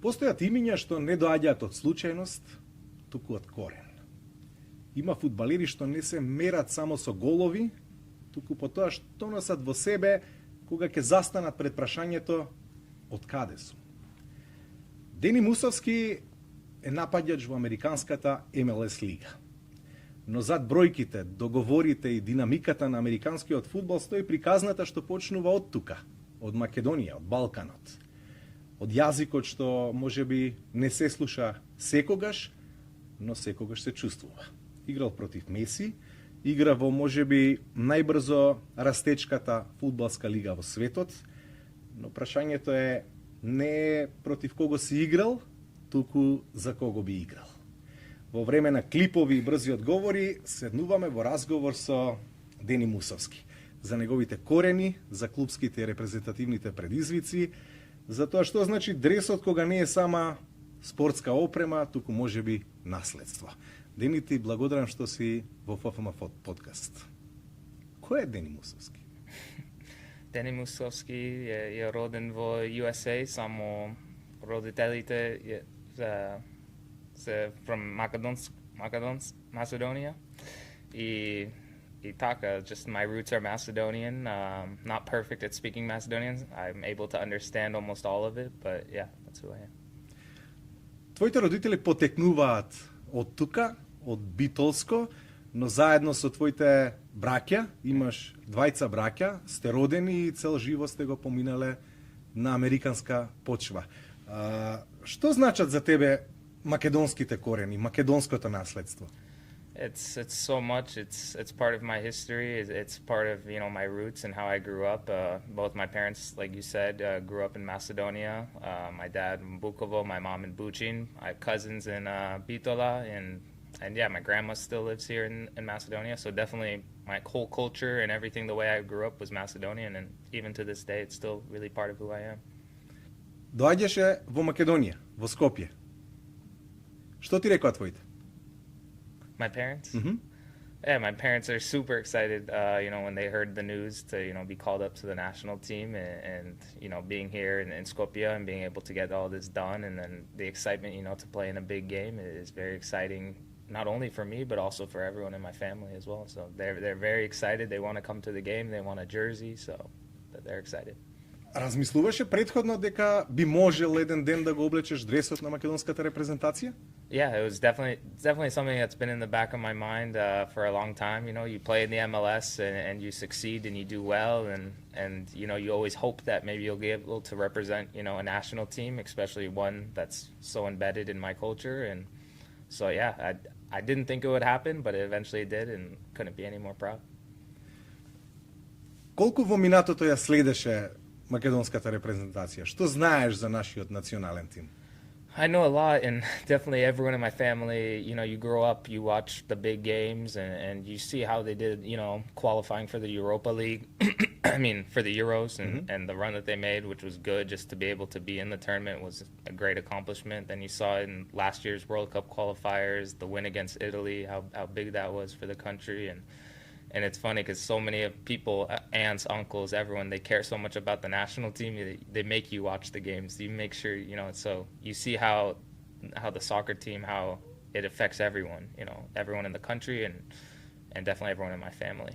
Постојат имиња што не доаѓаат од случајност, туку од корен. Има фудбалери што не се мерат само со голови, туку по тоа што носат во себе кога ќе застанат пред прашањето од каде сум. Дени Мусовски е напаѓач во американската MLS лига. Но зад бројките, договорите и динамиката на американскиот фудбал стои приказната што почнува од тука, од Македонија, од Балканот. Од јазикот што можеби не се слуша секогаш, но секогаш се чувствува. Играл против Меси, игра во можеби најбрзо растечката фудбалска лига во светот, но прашањето е не против кого си играл, туку за кого би играл. Во време на клипови и брзи одговори седнуваме во разговор со Дени Мусовски за неговите корени, за клубските и репрезентативните предизвици, за тоа што значи дресот кога не е сама спортска опрема, туку можеби наследство. Дени, ти благодарам што си во ФФМ подкаст. Кој е Дени Мусовски? Дени Мусовски е роден во USA, само родителите се from Macedonia. И така, just my roots are Macedonian. Not perfect at speaking Macedonian. I'm able to understand almost all of it, but yeah, that's who I am. Твоите родители потекнуваат од тука, од Битолско, но заедно со твоите браќа, имаш двајца браќа, сте родени и цел живот сте го поминале на американска почва. Што значат за тебе македонските корени, македонското наследство? It's so much. It's part of my history. It's part of my roots and how I grew up. Both my parents, like you said, grew up in Macedonia. My dad in Bukovo, my mom in Bucin. I have cousins in Bitola, and yeah, my grandma still lives here in Macedonia. So definitely, my whole culture and everything, the way I grew up was Macedonian, and even to this day, it's still really part of who I am. Доаѓаше во Македонија, во Скопје. Што ти рекоа твоите? My parents? Mm-hmm. Yeah, my parents are super excited, when they heard the news to, be called up to the national team and being here in Skopje and being able to get all this done. And then the excitement, to play in a big game is very exciting, not only for me, but also for everyone in my family as well. So they're very excited. They want to come to the game. They want a jersey, so they're excited. Размислуваше претходно дека би можел еден ден да го облечеш дресот на македонската репрезентација? Yeah, it was definitely something that's been in the back of my mind for a long time. You play in the MLS and you succeed and you do well, and you always hope that maybe you'll be able to represent a national team, especially one that's so embedded in my culture. And so yeah, I didn't think it would happen, but it eventually did, and couldn't be any more proud. Колку во минатото ја следеше македонската репрезентација? Што знаеш за нашиот национален тим? I know a lot, and definitely everyone in my family, you grow up, you watch the big games, and you see how they did, qualifying for the Europa League, for the Euros, and the run that they made, which was good. Just to be able to be in the tournament was a great accomplishment. Then you saw in last year's World Cup qualifiers, the win against Italy, how big that was for the country. And it's funny because so many of people, aunts, uncles, everyone, they care so much about the national team. They make you watch the games. You make sure, so you see how the soccer team, how it affects everyone, everyone in the country and definitely everyone in my family.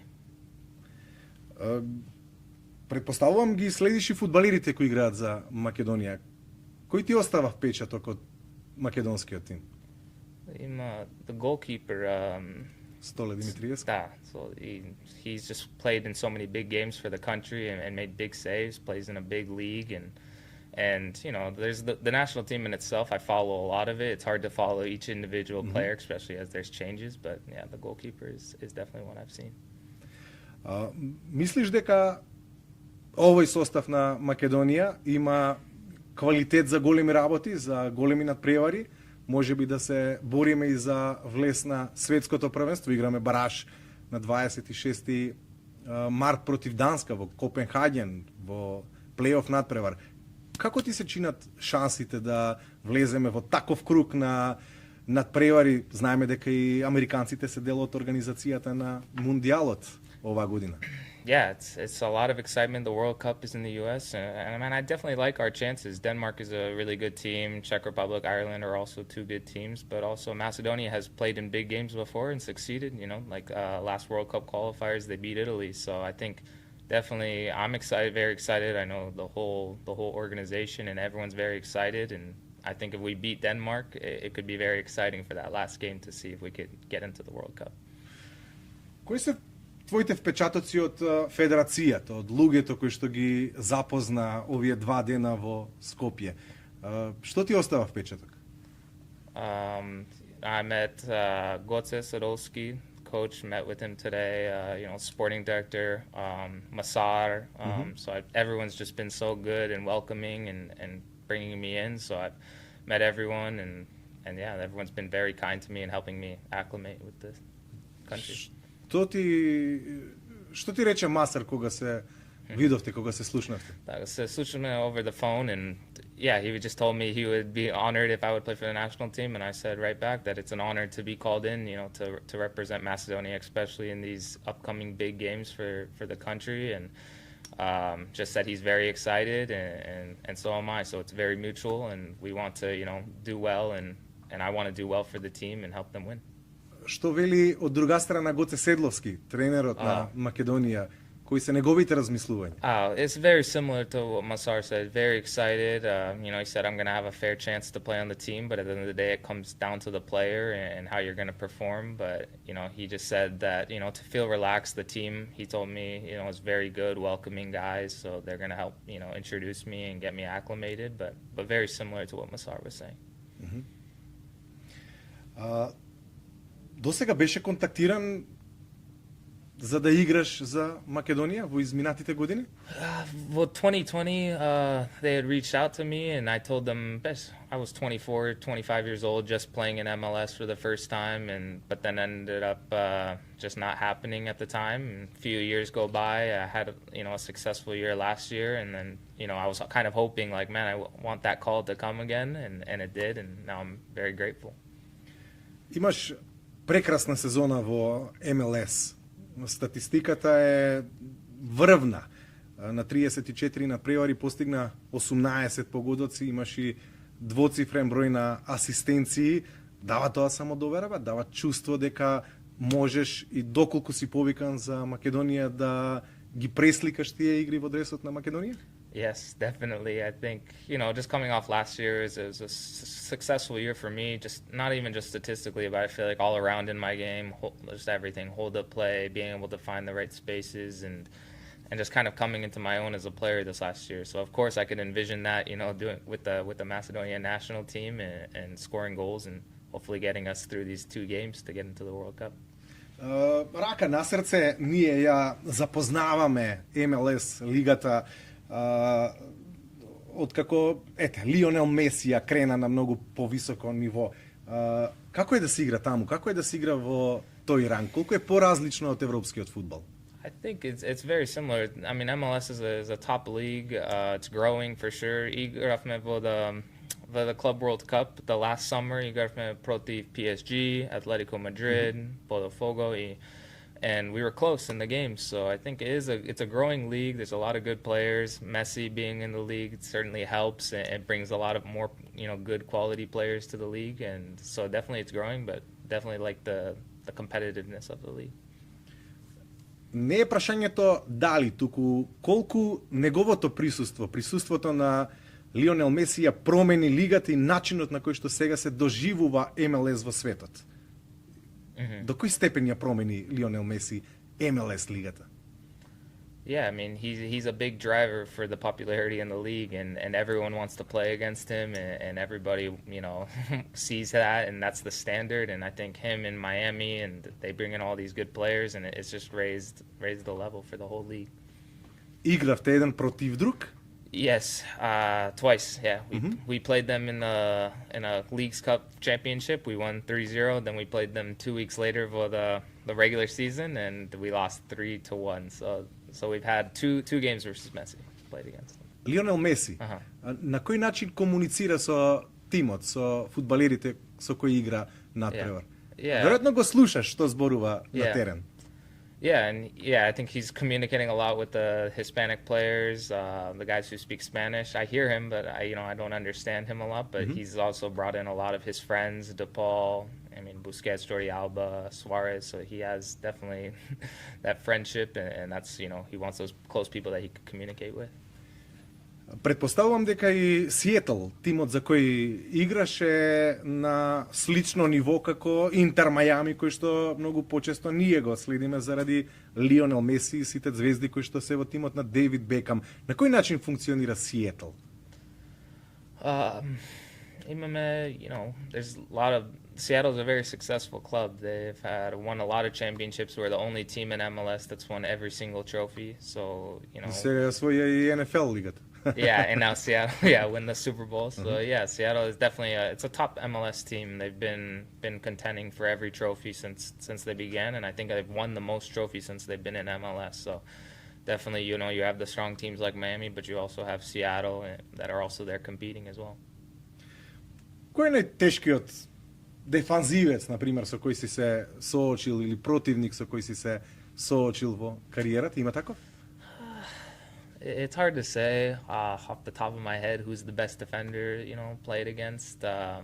Предпоставувам ги следиш и фудбалерите кои играат за Македонија. Кој ти остава впечаток од македонскиот тим? Има the goalkeeper, Stole Dimitrievski? Да, so he's just played in so many big games for the country and made big saves, plays in a big league, and there's the national team in itself. I follow a lot of it. It's hard to follow each individual player, especially as there's changes, but yeah, the goalkeeper is definitely one I've seen. Мислиш дека овој состав на Македонија има квалитет за големи работи, за големи надпревари? Може би да се бориме и за влез на светското првенство. Играме бараш на 26 март против Данска во Копенхаген, во плейоф надпревар. Како ти се чинат шансите да влеземе во таков круг на надпревари? Знаеме дека и американците се дел од организацијата на Мундијалот оваа година. yeah, it's a lot of excitement. The World Cup is in the U.S. and I mean, I definitely like our chances. Denmark is a really good team. Czech Republic, Ireland are also two good teams, but also Macedonia has played in big games before and succeeded. You know, like last World Cup qualifiers, they beat Italy. So I think definitely I'm excited, very excited. I know the whole organization and everyone's very excited. And I think if we beat Denmark, it could be very exciting for that last game to see if we could get into the World Cup. Кои се твоите впечатоци од федерацијата, од луѓето кои што ги запозна овие 2 дена во Скопје? Што ти остава впечаток? I met Goce Sadolski, coach, met with him today, sporting director, Masar. So everyone's just been so good and welcoming and bringing me in. So I've met everyone and yeah, everyone's been very kind to me and helping me acclimate with the country. Што ти рече Масар кога се видовте, кога се слушнавте? Se slušаме over the phone, and yeah, he just told me he would be honored if I would play for the national team, and I said right back that it's an honor to be called in, to represent Macedonia, especially in these upcoming big games for the country, and just said he's very excited, and so am I. So it's very mutual, and we want to, do well, and I want to do well for the team and help them win. Што вели од друга страна Гоце Седловски, тренерот на Македонија, кои се неговите размислувања? It's very similar to what Masar said. Very excited. He said I'm going to have a fair chance to play on the team, but at the end of the day, it comes down to the player and how you're going to perform. But he just said that to feel relaxed, the team, he told me is very good, welcoming guys, so they're going to help introduce me and get me acclimated. But very similar to what Masar was saying. До сега беше контактиран за да играш за Македонија во изминатите години? Well, 2020, they had reached out to me, and I told them I was 24, 25 years old, just playing in MLS for the first time, but then ended up just not happening at the time. And a few years go by. I had a successful year last year, and then I was kind of hoping, like, man, I want that call to come again, and it did, and now I'm very grateful. Имаш прекрасна сезона во MLS. Статистиката е врвна. На 34 на превари постигна 18 погодоци, имаш и двоцифрен број на асистенции. Дава тоа самодоверба, дава чувство дека можеш и доколку си повикан за Македонија да ги пресликаш тие игри во дресот на Македонија? Yes, definitely. I think, just coming off last year, it was a successful year for me, just not even just statistically, but I feel like all around in my game, just everything, hold up play, being able to find the right spaces, and just kind of coming into my own as a player this last year. So of course I could envision that, doing with the Macedonian national team and scoring goals and hopefully getting us through these 2 games to get into the World Cup. Рака на срце, ние ја запознаваме MLS лигата откако Лионел Меси ја крена на многу повисоко ниво. Како е да се игра таму? Како е да се игра во тој ранг? Колку е поразлично од европскиот фудбал? I think it's very similar. I mean, MLS is a top league. It's growing for sure. Игравме во the Club World Cup the last summer. Игравме против PSG, Atletico Madrid, Botafogo, and we were close in the game. So I think it's a growing league. There's a lot of good players. Messi being in the league certainly helps, and it brings a lot of more good quality players to the league. And so definitely it's growing, but definitely like the competitiveness of the league. Не е прашањето дали, туку колку неговото присуството на Лионел Меси ја промени лигата и начинот на кој што сега се доживува MLS во светот. До кој степен ја промени Лионел Меси MLS лигата? Yeah, I mean, he's a big driver for the popularity in the league, and everyone wants to play against him, and everybody, sees that, and that's the standard. And I think him in Miami, and they bring in all these good players, and it's just raised the level for the whole league. Игравте еден против друг? Yes, twice. Yeah, we played them in a Leagues Cup championship. We won 3-0. Then we played them 2 weeks later for the regular season, and we lost 3-1. So we've had two games versus Messi played against them. Лионел Меси. На кој начин комуницира со тимот, со фудбалерите со кои игра надпревар? Yeah. Веројатно го слушаш што зборува на терен. Yeah, and I think he's communicating a lot with the Hispanic players, the guys who speak Spanish. I hear him, but I don't understand him a lot. But he's also brought in a lot of his friends, DePaul, Busquets, Jordi Alba, Suarez. So he has definitely that friendship, and that's he wants those close people that he can communicate with. Предпоставувам дека и Сиетл, тимот за кој играше на слично ниво како Интер Мајами, кој што многу почесто ние го следиме заради Лионел Меси и сите звезди кои што се во тимот на Дейвид Бекам. На кој начин функционира Сиетл? Имаме, there's a lot of Seattle's a very successful club. They've won a lot of championships. We're the only team in MLS that's won every single trophy. So, Сега своја и НФЛ лигата. Yeah, and now Seattle, win the Super Bowl. So Seattle is definitely it's a top MLS team. They've been contending for every trophy since they began, and I think they've won the most trophies since they've been in MLS. So definitely, you have the strong teams like Miami, but you also have Seattle that are also there competing as well. Кој е најтешкиот дефанзивец, например, со кој си се соочил или противник со кој си се соочил во кариерата? Има таков? It's hard to say off the top of my head who's the best defender, played against. To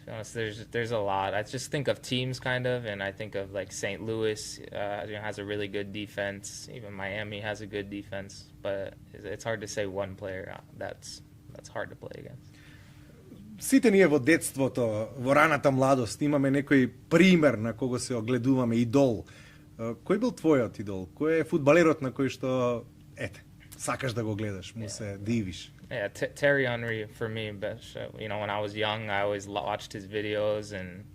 be honest, there's a lot. I just think of teams kind of, and I think of like St. Louis has a really good defense. Even Miami has a good defense, but it's hard to say one player that's hard to play against. Сите ние во детството, во раната младост, имаме некој пример на кого се огледуваме, идол. Кој бил твојот идол? Кој е фудбалерот на кој што, сакаш да го гледаш, му се дивиш? Yeah, Terry Henry for me. But, when I was young, I always watched his videos, and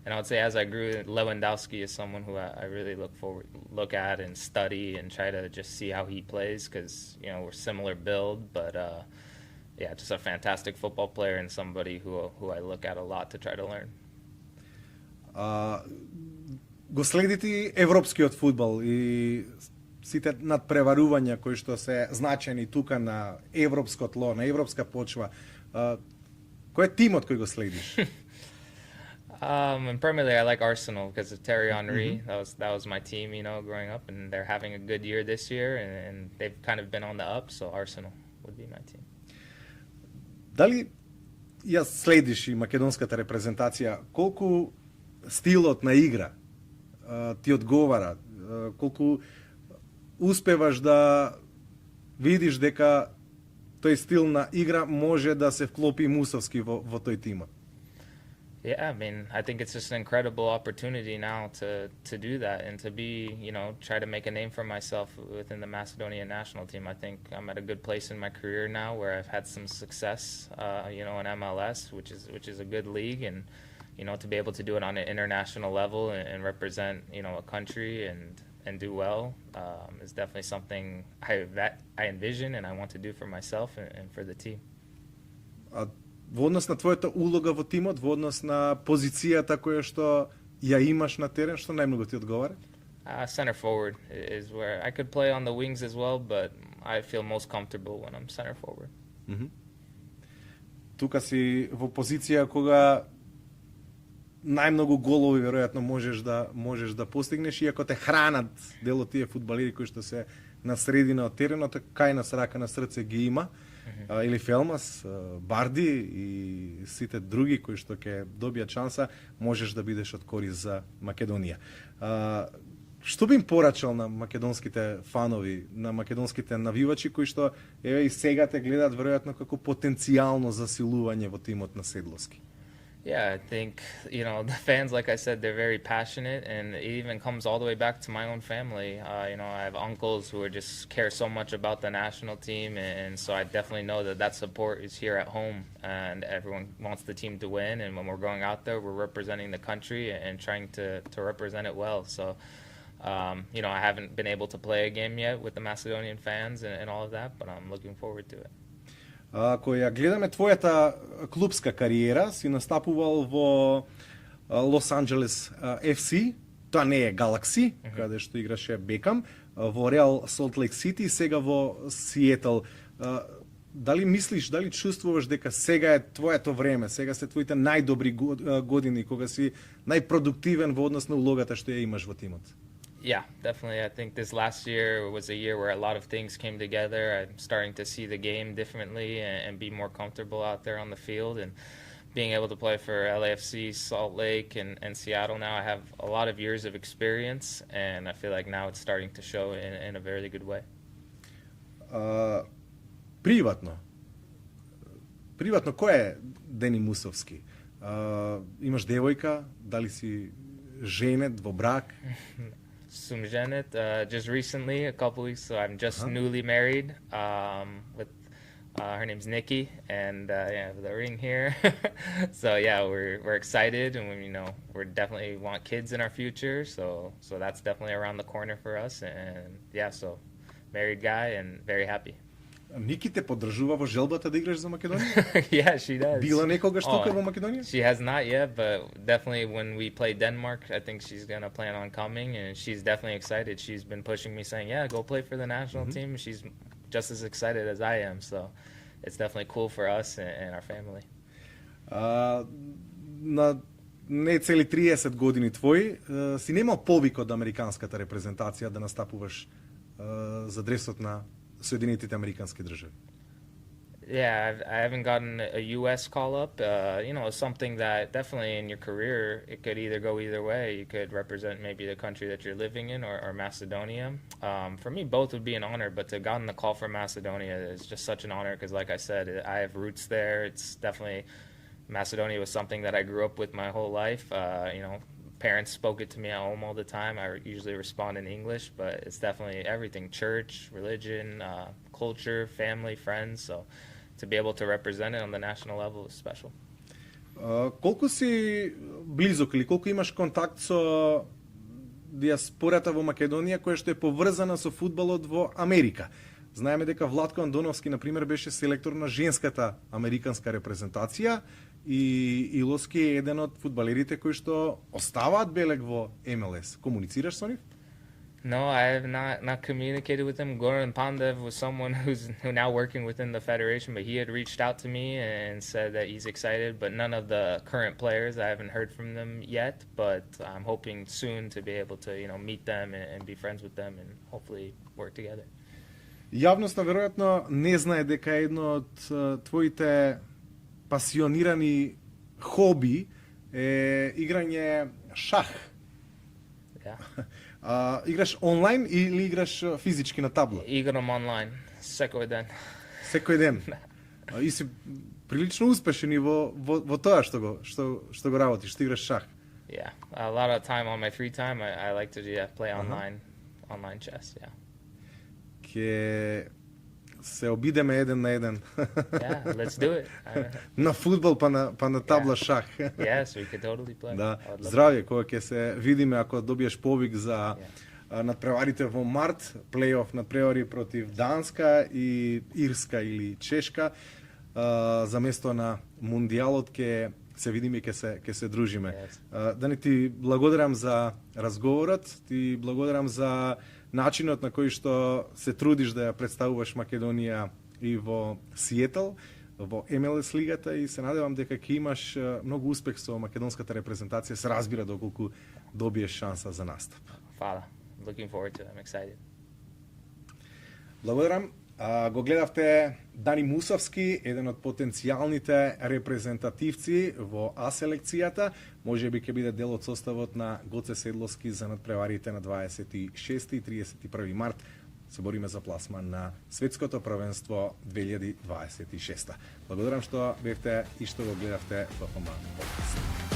I would say as I grew, Lewandowski is someone who I really look at and study and try to just see how he plays because we're similar build, but just a fantastic football player and somebody who I look at a lot to try to learn. Го следите европскиот фудбал и сите надпреварувања кои што се значени тука на европско тло, на европска почва. Кој е тимот кој го следиш? In Premier League, I like Arsenal because of Terry Henry. That was my team, growing up, and they're having a good year this year, and they've kind of been on the up. So Arsenal would be my team. Дали ја следиш и македонската репрезентација? Колку стилот на игра ти одговара? Колку успеваш да видиш дека тој стил на игра може да се вклопи Мусовски во тој тимот? Yeah, I think it's just an incredible opportunity now to do that and to be, try to make a name for myself within the Macedonian national team. I think I'm at a good place in my career now where I've had some success, in MLS, which is a good league, and to be able to do it on an international level and represent, a country and do well is definitely something I envision and I want to do for myself and for the team. Во однос на твојата улога во тимот, во однос на позицијата која што ја имаш на терен, што најмногу ти одговара? Center forward is where I could play on the wings as well, but I feel most comfortable when I'm center forward. Тука си во позиција кога најмногу голови веројатно можеш да постигнеш, иако те хранат дел од тие фудбалери кои што се на средина од теренот, кај нас рака на срце ги има. Или Фелмас, Барди и сите други кои што ќе добијат шанса, можеш да бидеш од корист за Македонија. Што би им порачал на македонските фанови, на македонските навивачи кои што и сега те гледат веројатно како потенцијално засилување во тимот на Седловски? Yeah, I think, the fans, like I said, they're very passionate, and it even comes all the way back to my own family. I have uncles who just care so much about the national team, and so I definitely know that support is here at home, and everyone wants the team to win, and when we're going out there, we're representing the country and trying to represent it well. So, I haven't been able to play a game yet with the Macedonian fans and all of that, but I'm looking forward to it. Ако ја гледаме твојата клубска кариера, си настапувал во Лос Анџелес FC, тоа не е Галакси, каде што играше Бекам, во Реал Солт Лейк Сити, сега во Сиетл. Дали мислиш, дали чувствуваш дека сега е твоето време, сега се твоите најдобри години, кога си најпродуктивен во однос на улогата што ја имаш во тимот? Yeah, definitely. I think this last year was a year where a lot of things came together. I'm starting to see the game differently and be more comfortable out there on the field. And being able to play for LAFC, Salt Lake, and Seattle now, I have a lot of years of experience, and I feel like now it's starting to show in a very good way. Приватно, кој е Дени Мусовски? Имаш девојка, дали си женет, во брак? Sum Janet, just recently, a couple weeks, so I'm just newly married with her name's Nikki, and yeah, the ring here. So yeah, we're excited, and we're definitely want kids in our future, so that's definitely around the corner for us, and yeah, so married guy and very happy. Ники те поддржува во желбата да играш за Македонија? Yeah, she does. Била некогаш тука во Македонија? She has not yet, but definitely when we play Denmark, I think she's going to plan on coming, and she's definitely excited. She's been pushing me saying, yeah, go play for the national team. She's just as excited as I am, so it's definitely cool for us and our family. На не цели 30 години твои, си немал повик од американската репрезентација да настапуваш за дресот на Соединетите Американски држави? Yeah, I haven't gotten a U.S. call up. It's something that definitely in your career, it could either go either way. You could represent maybe the country that you're living in or Macedonia. For me, both would be an honor, but to have gotten the call from Macedonia is just such an honor because, like I said, I have roots there. It's definitely, Macedonia was something that I grew up with my whole life. Parents spoke it to me at home all the time. I usually respond in English, but it's definitely everything: church, religion, culture, family, friends. So to be able to represent it on the national level is special. Колку си близок или колку имаш контакт со диаспората во Македонија која што е поврзана со фудбалот во Америка? Знаеме дека Владко Андоновски, например, беше селектор на женската американска репрезентација и Илоски е еден од фудбалерите кои што оставаат белег во MLS. Комуницираш со нив? No, I have not communicated with him. Goran Pandev was someone who's now working within the federation, but he had reached out to me and said that he's excited, but none of the current players, I haven't heard from them yet, but I'm hoping soon to be able to, meet them and be friends with them and hopefully work together. Јавноста веројатно не знае дека едно од твоите пасионирани хоби е играње шах. Yeah. Играш онлайн или играш физички на табла? Играм онлайн, секој ден. Секој ден. И си прилично успешен и во тоа што го работиш, што играш шах. Yeah, a lot of time on my free time I like to play online chess, yeah. Ке се обидеме еден на еден. Yeah, let's do it. На фудбал па на табла шах. Yes, we could totally play. Да, здравје, кога ќе се видиме ако добиеш повик за надпреварите во март, плейоф надпревари против Данска и Ирска или Чешка, за место на мундијалот ќе се видиме и ќе се дружиме. Yes. Дани ти благодарам за разговорот, ти благодарам за начинот на кој што се трудиш да ја представуваш Македонија и во Сиетл, во MLS лигата, и се надевам дека ќе имаш многу успех со македонската репрезентација, се разбира доколку добиеш шанса за настап. Фала. Looking forward to it. I'm excited. Благодарам. Го гледавте Дени Мусовски, еден од потенцијалните репрезентативци во А селекцијата. Може би ќе биде дел од составот на Гоце Седловски за надпреварите на 26 и 31 март. Се бориме за пласман на Светското првенство 2026. Благодарам што бевте и што го гледавте ФФМ подкаст.